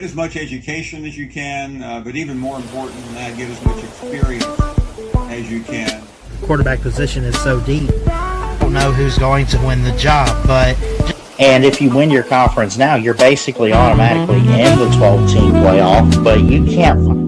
as much education as you can, but even more important than that, get as much experience as you can. The quarterback position is so deep. I don't know who's going to win the job, but and if you win your conference now, you're basically automatically in the 12-team playoff, but you can't.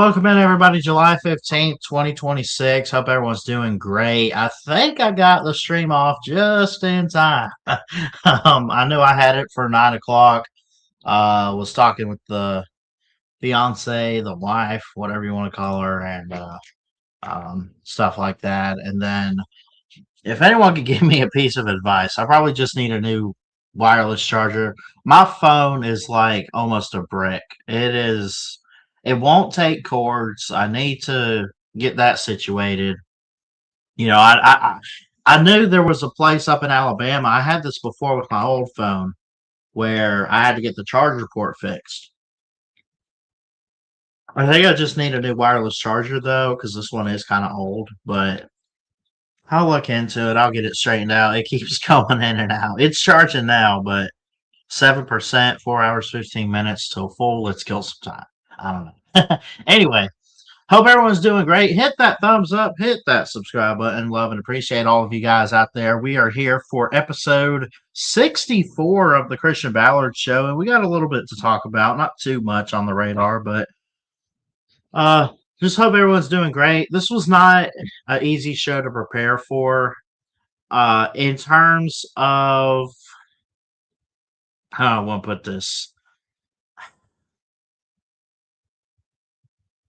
welcome in, everybody. July 15th, 2026. Hope everyone's doing great. I think I got the stream off just in time. I knew I had it for 9 o'clock. Was talking with the fiance, the wife, whatever you want to call her, and stuff like that. And then, if anyone could give me a piece of advice, I probably just need a new wireless charger. My phone is like almost a brick. It won't take cords. I need to get that situated. You know, I knew there was a place up in Alabama. I had this before with my old phone where I had to get the charger port fixed. I think I just need a new wireless charger though, because this one is kind of old, but I'll look into it. I'll get it straightened out. It keeps going in and out. It's charging now, but 7%, 4 hours, 15 minutes till full. Let's kill some time. I don't know. Anyway, hope everyone's doing great. Hit that thumbs up, hit that subscribe button. Love and appreciate all of you guys out there. We are here for episode 64 of the Christian Ballard Show, and we got a little bit to talk about. Not too much on the radar, but just hope everyone's doing great. This was not an easy show to prepare for. In terms of how I want to put this,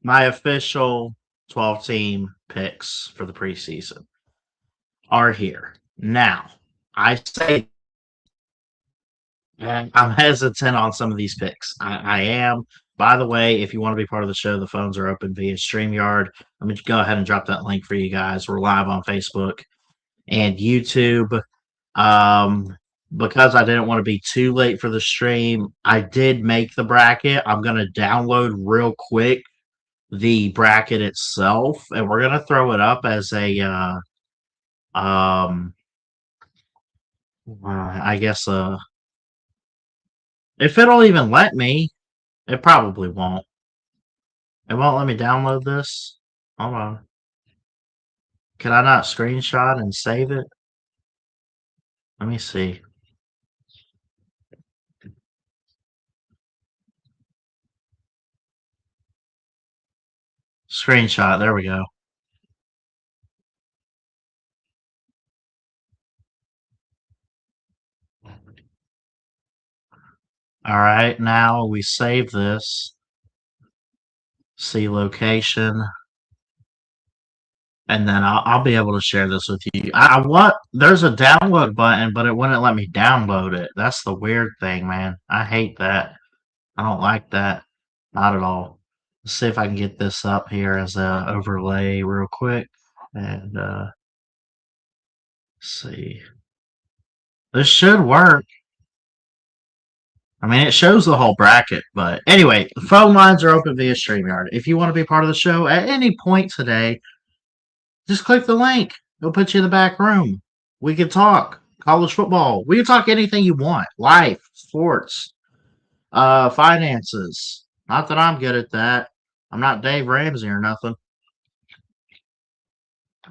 my official 12-team picks for the preseason are here. Now, I say I'm hesitant on some of these picks. I am. By the way, if you want to be part of the show, the phones are open via StreamYard. Let me go ahead and drop that link for you guys. We're live on Facebook and YouTube. Because I didn't want to be too late for the stream, I did make the bracket. I'm going to download real quick the bracket itself, and we're going to throw it up as a, I guess, if it'll even let me. It probably won't. It won't let me download this. Hold on. Can I not screenshot and save it? Let me see. Screenshot. There we go. All right, now we save this. See location. And then I'll be able to share this with you. There's a download button, but it wouldn't let me download it. That's the weird thing, man. I hate that. I don't like that. Not at all. Let's see if I can get this up here as a overlay real quick. And let's see. This should work. I mean, it shows the whole bracket, but anyway, the phone lines are open via StreamYard. If you want to be part of the show at any point today, just click the link. It'll put you in the back room. We can talk college football. We can talk anything you want. Life, sports, finances. Not that I'm good at that. I'm not Dave Ramsey or nothing.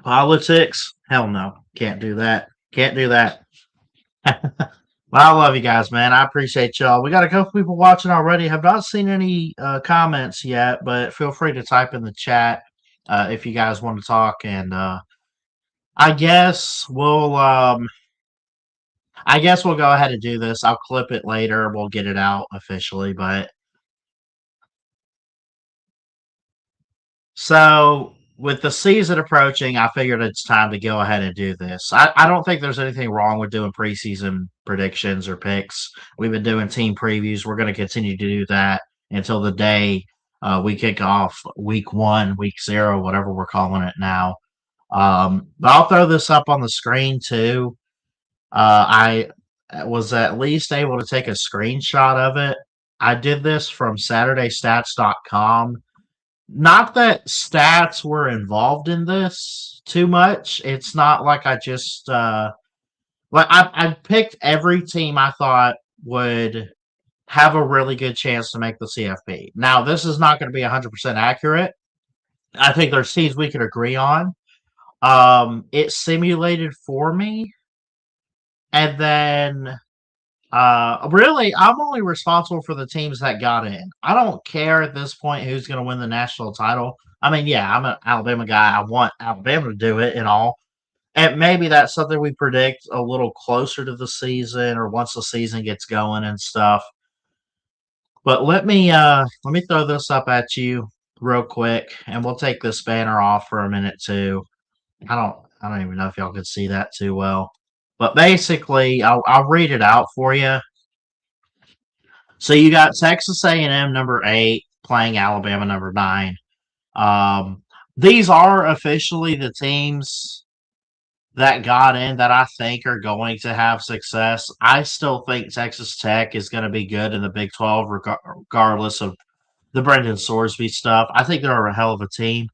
Politics? Hell no. Can't do that. Can't do that. Well, I love you guys, man. I appreciate y'all. We got a couple people watching already. Have not seen any comments yet, but feel free to type in the chat if you guys want to talk. And I guess we'll go ahead and do this. I'll clip it later. We'll get it out officially, but so with the season approaching, I figured it's time to go ahead and do this. I don't think there's anything wrong with doing preseason predictions or picks. We've been doing team previews. We're going to continue to do that until the day we kick off week 1, week 0, whatever we're calling it now. But I'll throw this up on the screen too. I was at least able to take a screenshot of it. I did this from SaturdayStats.com. Not that stats were involved in this too much. It's not like I just I picked every team I thought would have a really good chance to make the CFP. Now, this is not going to be 100% accurate. I think there's teams we could agree on. It simulated for me, and then really, I'm only responsible for the teams that got in. I don't care at this point who's going to win the national title. I mean, yeah, I'm an Alabama guy. I want Alabama to do it and all. And maybe that's something we predict a little closer to the season or once the season gets going and stuff. But let me throw this up at you real quick, and we'll take this banner off for a minute too. I don't even know if y'all can see that too well. But basically, I'll read it out for you. So you got Texas A&M number 8 playing Alabama number 9. These are officially the teams that got in that I think are going to have success. I still think Texas Tech is going to be good in the Big 12 regardless of the Brendan Sorsby stuff. I think they're a hell of a team.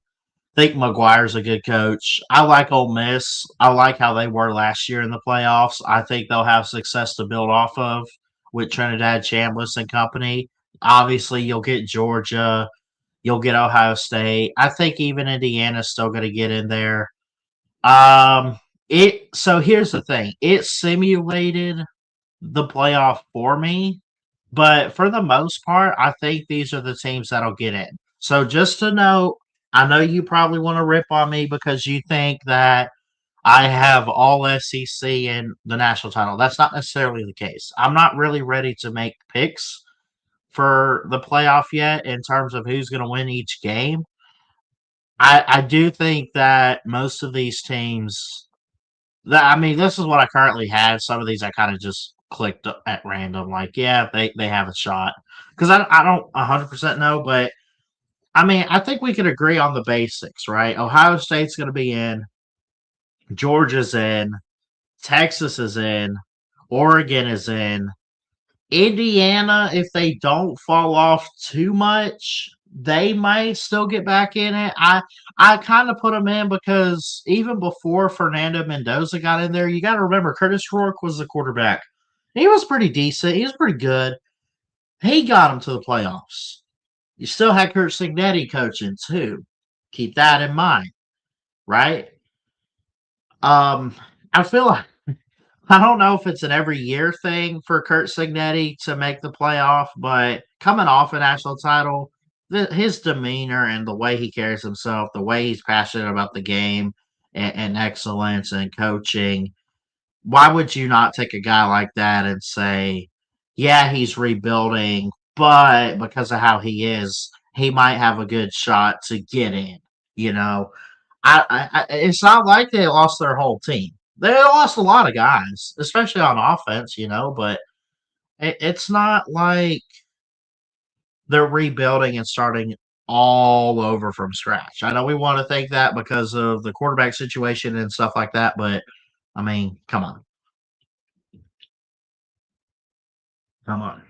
I think McGuire's a good coach. I like Ole Miss. I like how they were last year in the playoffs. I think they'll have success to build off of with Trinidad Chambliss and company. Obviously, you'll get Georgia. You'll get Ohio State. I think even Indiana's still going to get in there. So here's the thing. It simulated the playoff for me, but for the most part, I think these are the teams that'll get in. So just to note, I know you probably want to rip on me because you think that I have all SEC in the national title. That's not necessarily the case. I'm not really ready to make picks for the playoff yet in terms of who's going to win each game. I do think that most of these teams I mean, this is what I currently have. Some of these I kind of just clicked at random, like, yeah, they have a shot. Because I don't 100% know, but I mean, I think we could agree on the basics, right? Ohio State's going to be in, Georgia's in, Texas is in, Oregon is in, Indiana, if they don't fall off too much, they might still get back in it. I kind of put them in because even before Fernando Mendoza got in there, you got to remember Curtis Rourke was the quarterback. He was pretty decent. He was pretty good. He got them to the playoffs. You still had Kurt Signetti coaching too. Keep that in mind, right? I feel like I don't know if it's an every year thing for Kurt Signetti to make the playoff, but coming off a national title, his demeanor and the way he carries himself, the way he's passionate about the game and excellence and coaching, why would you not take a guy like that and say, yeah, he's rebuilding, but because of how he is, he might have a good shot to get in, you know? It's not like they lost their whole team. They lost a lot of guys, especially on offense, but it's not like they're rebuilding and starting all over from scratch. I know we want to think that because of the quarterback situation and stuff like that, but I mean, come on. Come on.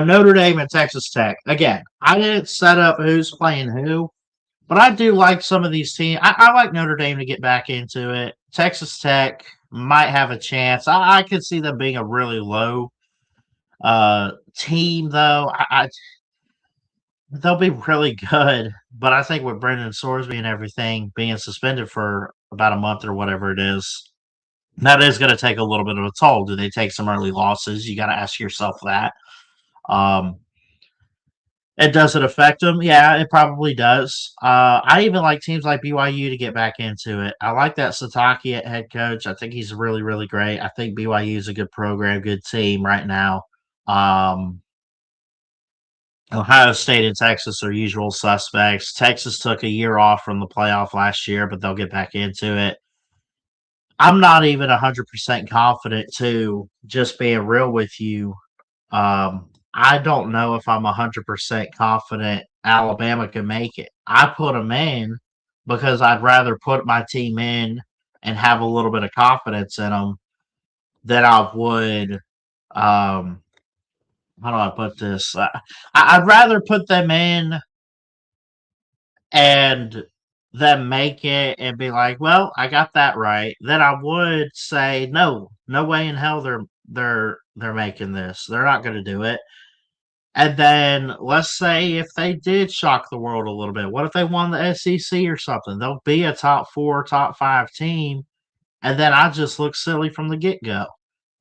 Notre Dame and Texas Tech. Again, I didn't set up who's playing who, but I do like some of these teams. I like Notre Dame to get back into it. Texas Tech might have a chance. I could see them being a really low team, though. They'll be really good, but I think with Brendan Sorsby and everything being suspended for about a month or whatever it is, that is going to take a little bit of a toll. Do they take some early losses? You got to ask yourself that. It does it affect them? Yeah, it probably does. I even like teams like BYU to get back into it. I like that Sataki at head coach. I think he's really, really great. I think BYU is a good program, good team right now. Ohio State and Texas are usual suspects. Texas took a year off from the playoff last year, but they'll get back into it. I'm not even 100% confident, too, just being real with you. I don't know if I'm 100% confident Alabama can make it. I put them in because I'd rather put my team in and have a little bit of confidence in them than I would um, how do I put this? I'd rather put them in and them make it and be like, "Well, I got that right," then I would say, "No, no way in hell they're making this. They're not going to do it." And then let's say if they did shock the world a little bit, what if they won the SEC or something? They'll be a top 4, top 5 team, and then I just look silly from the get go.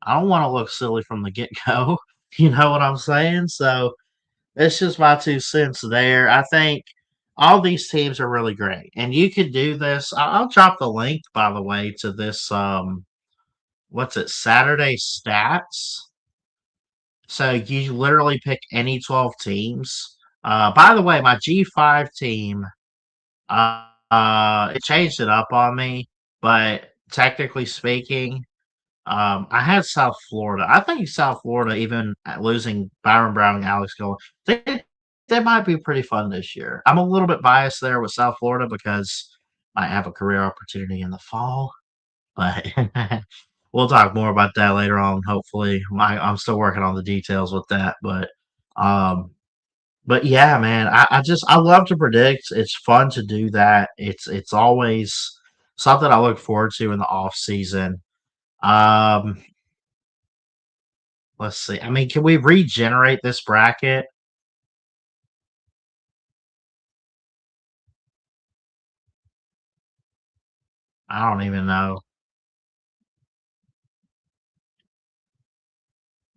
I don't want to look silly from the get go. You know what I'm saying? So it's just my 2 cents there. I think all these teams are really great, and you could do this. I'll drop the link, by the way, to this. What's it? Saturday stats. So you literally pick any 12 teams. By the way, my G5 team, it changed it up on me, but technically speaking, I had South Florida. I think South Florida, even losing Byron Brown and Alex Cole, they might be pretty fun this year. I'm a little bit biased there with South Florida because I have a career opportunity in the fall, but we'll talk more about that later on. Hopefully, I'm still working on the details with that, um, but yeah, man, I love to predict. It's fun to do that. It's always something I look forward to in the off season. Um, let's see. I mean, can we regenerate this bracket? I don't even know.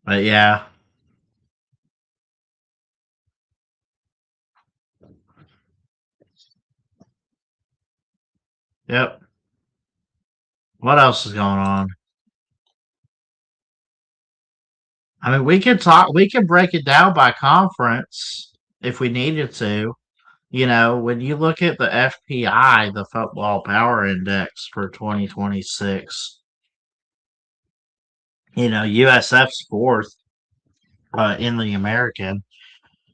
But yeah. Yep. What else is going on? I mean, we could break it down by conference if we needed to. You know, when you look at the FPI, the Football Power Index for 2026, USF's fourth in the American.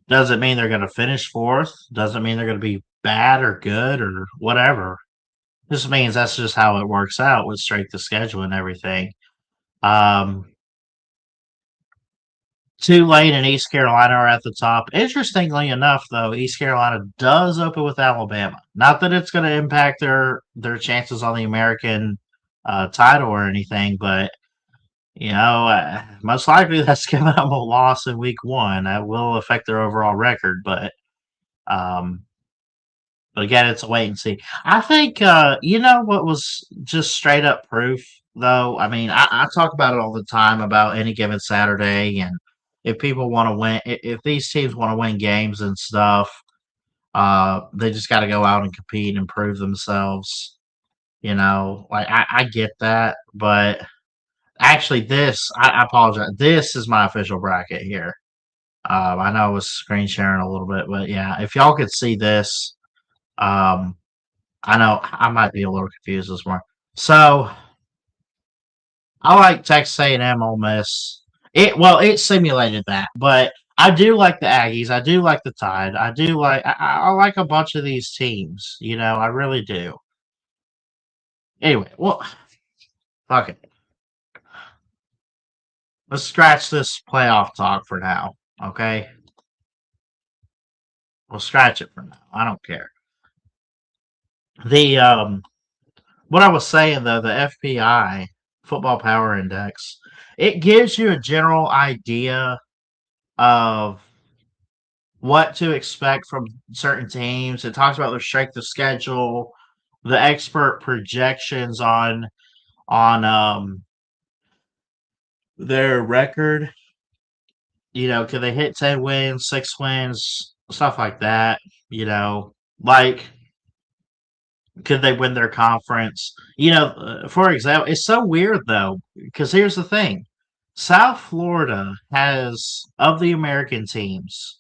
Doesn't mean they're going to finish fourth. Doesn't mean they're going to be bad or good or whatever. This means that's just how it works out with strength of schedule and everything. Um, Tulane and East Carolina are at the top. Interestingly enough, though, East Carolina does open with Alabama. Not that it's going to impact their chances on the American title or anything, but most likely that's giving them a loss in week one. That will affect their overall record, um, but again, it's a wait and see. I think what was just straight up proof, though. I mean, I talk about it all the time about any given Saturday, and if people want to win, if these teams want to win games and stuff, they just got to go out and compete and prove themselves. Like I get that, but actually, I apologize. This is my official bracket here. I know I was screen sharing a little bit, but yeah, if y'all could see this, um, I know I might be a little confused this morning. So I like Texas A&M, Ole Miss. It simulated that, but I do like the Aggies. I do like the Tide. I like a bunch of these teams. I really do. Anyway, well, fuck it. Let's scratch this playoff talk for now. Okay, we'll scratch it for now. I don't care. The what I was saying though, the FPI Football Power Index, it gives you a general idea of what to expect from certain teams. It talks about their strength of schedule, the expert projections on their record. Can they hit 10 wins, 6 wins, stuff like that? Like could they win their conference? For example, it's so weird though, because here's the thing. South Florida has, of the American teams,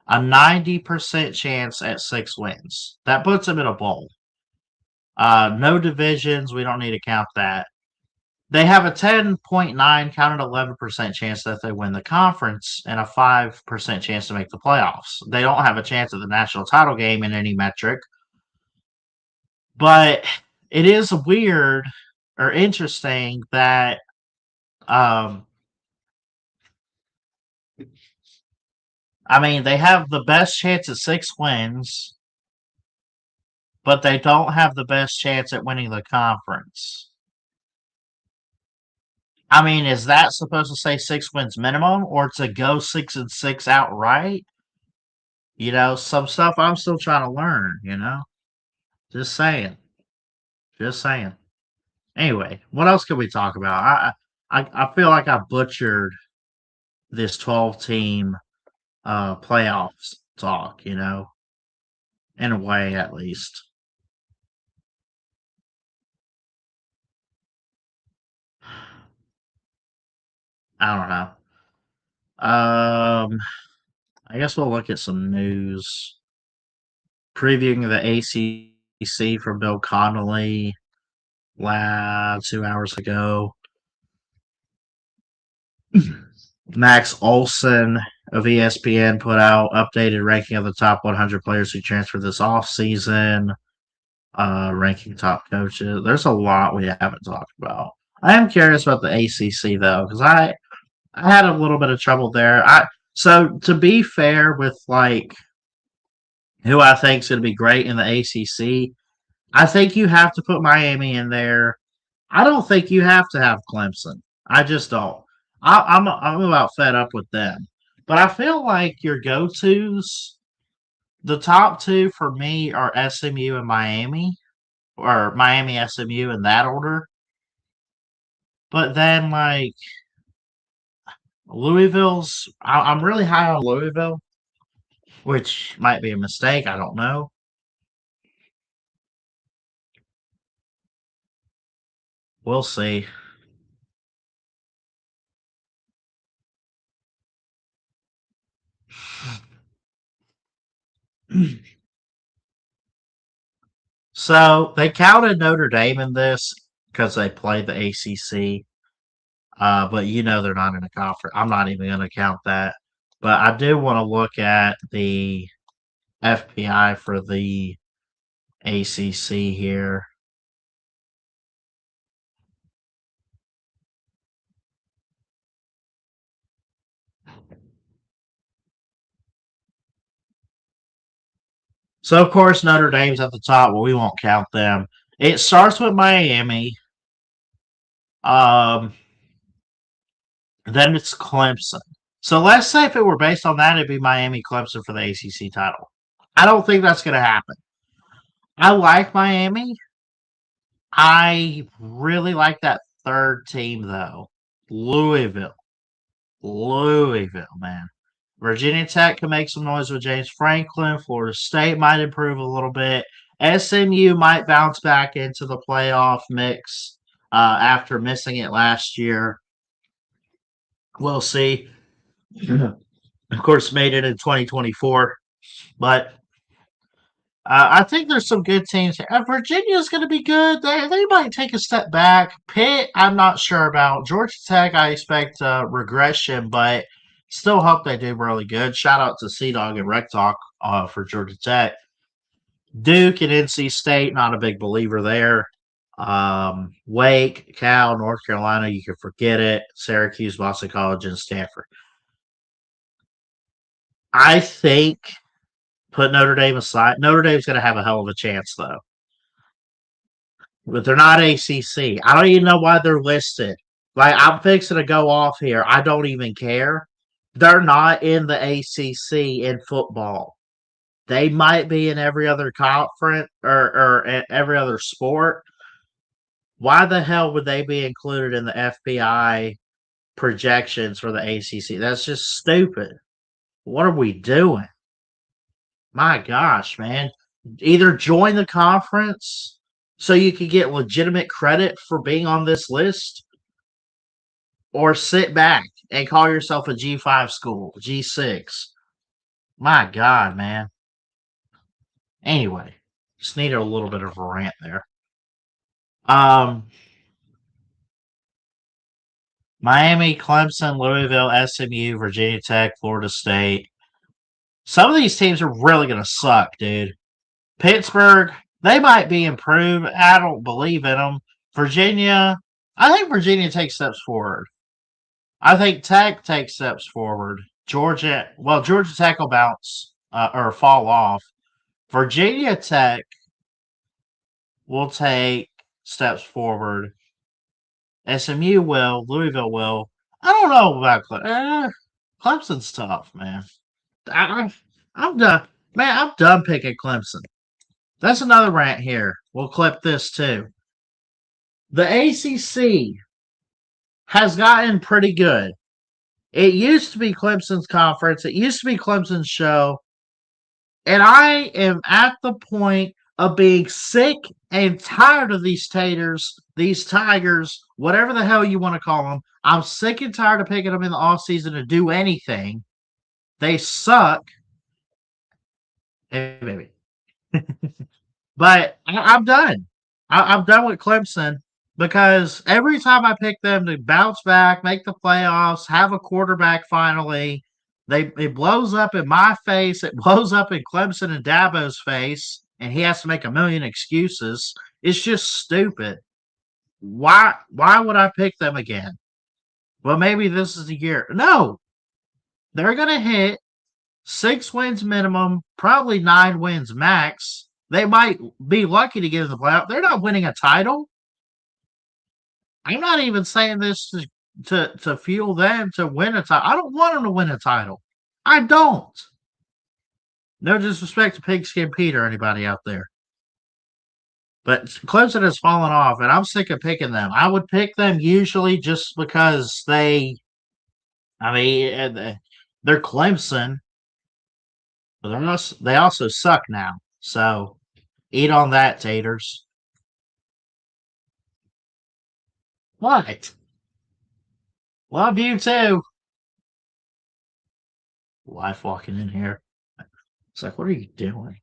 a 90% chance at 6 wins. That puts them in a bowl. No divisions. We don't need to count that. They have a 10.9, counted 11% chance that they win the conference and a 5% chance to make the playoffs. They don't have a chance at the national title game in any metric. But it is weird or interesting that I mean, they have the best chance at 6 wins, but they don't have the best chance at winning the conference. I mean, is that supposed to say 6 wins minimum or to go 6-6 outright? Some stuff I'm still trying to learn. Just saying. Just saying. Anyway, what else can we talk about? I feel like I butchered this 12-team playoffs talk, in a way at least. I don't know. I guess we'll look at some news. Previewing the ACC from Bill Connolly 2 hours ago. Max Olson of ESPN put out updated ranking of the top 100 players who transferred this offseason, ranking top coaches. There's a lot we haven't talked about. I am curious about the ACC, though, because I had a little bit of trouble there. So, to be fair with, who I think is going to be great in the ACC, I think you have to put Miami in there. I don't think you have to have Clemson. I just don't. I'm about fed up with them. But I feel like your go-tos, the top two for me are SMU and Miami, or Miami, SMU in that order. But then, Louisville's, I'm really high on Louisville, which might be a mistake. I don't know. We'll see. So they counted Notre Dame in this because they played the ACC. But they're not in a conference. I'm not even going to count that. But I do want to look at the FPI for the ACC here. So, of course, Notre Dame's at the top. Well, we won't count them. It starts with Miami. Then it's Clemson. So let's say if it were based on that, it'd be Miami Clemson for the ACC title. I don't think that's going to happen. I like Miami. I really like that third team, though. Louisville, man. Virginia Tech can make some noise with James Franklin. Florida State might improve a little bit. SMU might bounce back into the playoff mix after missing it last year. We'll see. Of course, made it in 2024. But I think there's some good teams. Virginia's going to be good. They might take a step back. Pitt, I'm not sure about. Georgia Tech, I expect regression, but still hope they do really good. Shout out to C-Dog and Rec Talk for Georgia Tech. Duke and NC State, not a big believer there. Wake, Cal, North Carolina, you can forget it. Syracuse, Boston College, and Stanford. I think, put Notre Dame aside, Notre Dame's going to have a hell of a chance, though. But they're not ACC. I don't even know why they're listed. I'm fixing to go off here. I don't even care. They're not in the ACC in football. They might be in every other conference or every other sport. Why the hell would they be included in the FBI projections for the ACC? That's just stupid. What are we doing? My gosh, man. Either join the conference so you can get legitimate credit for being on this list, or sit back and call yourself a G5 school, G6. My God, man. Anyway, just needed a little bit of a rant there. Miami, Clemson, Louisville, SMU, Virginia Tech, Florida State. Some of these teams are really going to suck, dude. Pittsburgh, they might be improved. I don't believe in them. Virginia, I think Virginia takes steps forward. I think Tech takes steps forward. Georgia Tech will bounce or fall off. Virginia Tech will take steps forward. SMU will. Louisville will. I don't know about Clemson's tough, man. I'm done. Man, I'm done picking Clemson. That's another rant here. We'll clip this too. The ACC has gotten pretty good. It used to be Clemson's conference. It used to be Clemson's show. And I am at the point of being sick and tired of these taters, these tigers, whatever the hell you want to call them. I'm sick and tired of picking them in the offseason to do anything. They suck. Hey, baby. But I'm done. I'm done with Clemson because every time I pick them to bounce back, make the playoffs, have a quarterback finally, it blows up in my face. It blows up in Clemson and Dabo's face, and he has to make a million excuses. It's just stupid. Why would I pick them again? Well, maybe this is the year. No, they're going to hit 6 wins minimum, probably 9 wins max. They might be lucky to get in the playoff. They're not winning a title. I'm not even saying this to fuel them to win a title. I don't want them to win a title. I don't. No disrespect to Pigskin Pete or anybody out there. But Clemson has fallen off, and I'm sick of picking them. I would pick them usually just because they're Clemson. But they also suck now. So eat on that, taters. What? Love you too. Wife walking in here. It's like, what are you doing?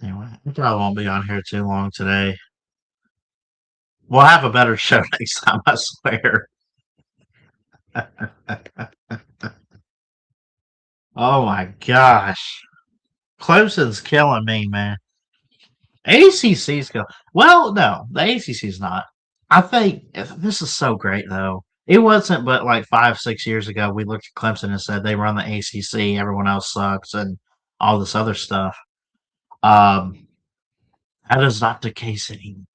Anyway, I probably won't be on here too long today. We'll have a better show next time, I swear. Oh my gosh. Clemson's killing me, man. ACC's killing. Well, no, the ACC's not. I think this is so great, though. It wasn't but like 5-6 years ago we looked at Clemson and said they run the ACC, everyone else sucks, and all this other stuff. That is not the case anymore.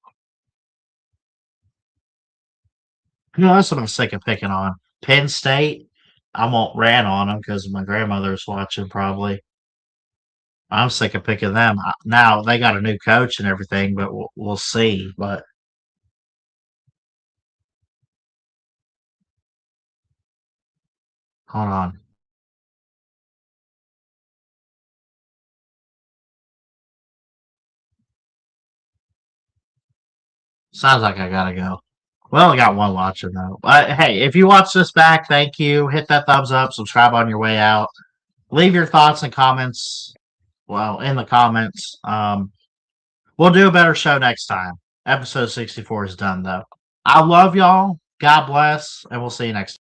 That's what I'm sick of picking on. Penn State, I won't rant on them because my grandmother's watching probably. I'm sick of picking them. Now, they got a new coach and everything, but we'll see. But hold on. Sounds like I gotta go. Well, I got one watching though. But hey, if you watch this back, thank you. Hit that thumbs up, subscribe on your way out. Leave your thoughts and comments. Well, in the comments. We'll do a better show next time. Episode 64 is done though. I love y'all. God bless, and we'll see you next time.